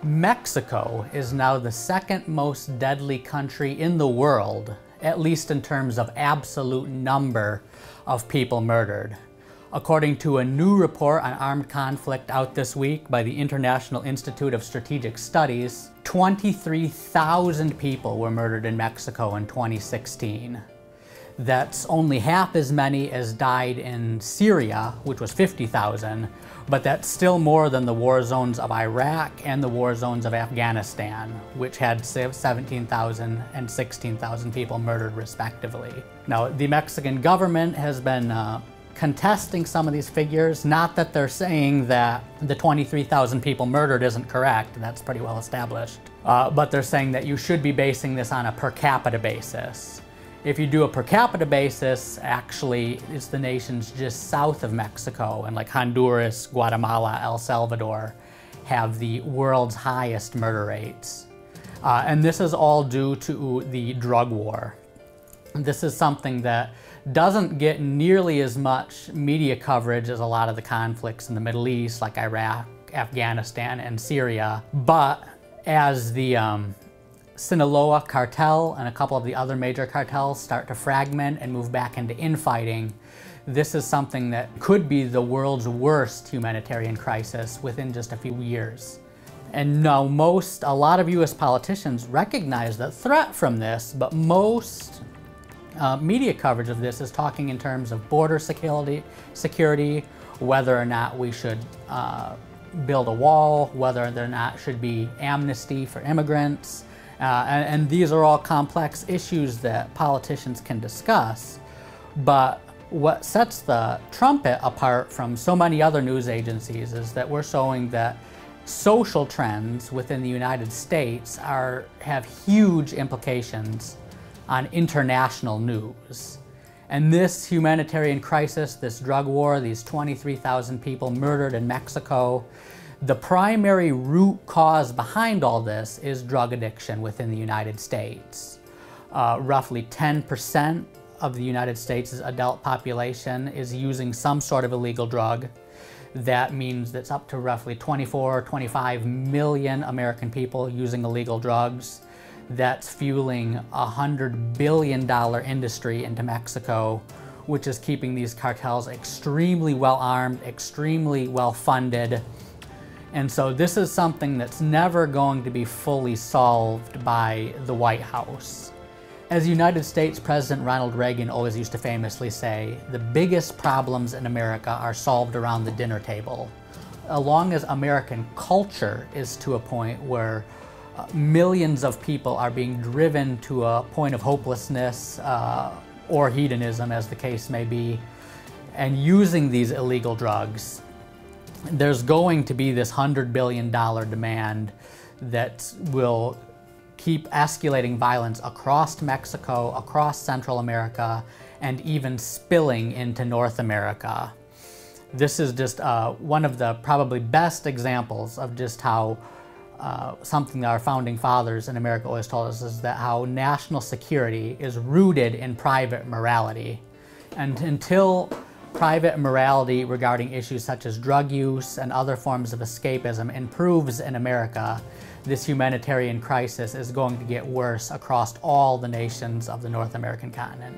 Mexico is now the second most deadly country in the world, at least in terms of absolute number of people murdered. According to a new report on armed conflict out this week by the International Institute of Strategic Studies, 23,000 people were murdered in Mexico in 2016. That's only half as many as died in Syria, which was 50,000, but that's still more than the war zones of Iraq and the war zones of Afghanistan, which had 17,000 and 16,000 people murdered respectively. Now, the Mexican government has been contesting some of these figures. Not that they're saying that the 23,000 people murdered isn't correct, that's pretty well established, but they're saying that you should be basing this on a per capita basis. If you do a per capita basis, actually it's the nations just south of Mexico, and like Honduras, Guatemala, El Salvador have the world's highest murder rates. And this is all due to the drug war. This is something that doesn't get nearly as much media coverage as a lot of the conflicts in the Middle East, like Iraq, Afghanistan, and Syria. But as the Sinaloa cartel and a couple of the other major cartels start to fragment and move back into infighting, this is something that could be the world's worst humanitarian crisis within just a few years. And now a lot of US politicians recognize the threat from this, but most media coverage of this is talking in terms of border security, whether or not we should build a wall, whether or not should be amnesty for immigrants. And these are all complex issues that politicians can discuss. But what sets the trumpet apart from so many other news agencies is that we're showing that social trends within the United States have huge implications on international news. And this humanitarian crisis, this drug war, these 23,000 people murdered in Mexico, the primary root cause behind all this is drug addiction within the United States. Roughly 10% of the United States' adult population is using some sort of illegal drug. That means that's up to roughly 24 or 25 million American people using illegal drugs. That's fueling a $100 billion industry into Mexico, which is keeping these cartels extremely well armed, extremely well funded. And so this is something that's never going to be fully solved by the White House. As United States President Ronald Reagan always used to famously say, the biggest problems in America are solved around the dinner table. As long as American culture is to a point where millions of people are being driven to a point of hopelessness or hedonism, as the case may be, and using these illegal drugs, there's going to be this $100 billion demand that will keep escalating violence across Mexico, across Central America, and even spilling into North America. This is just one of the probably best examples of just how something that our founding fathers in America always told us is that how national security is rooted in private morality. And until private morality regarding issues such as drug use and other forms of escapism improves in America, this humanitarian crisis is going to get worse across all the nations of the North American continent.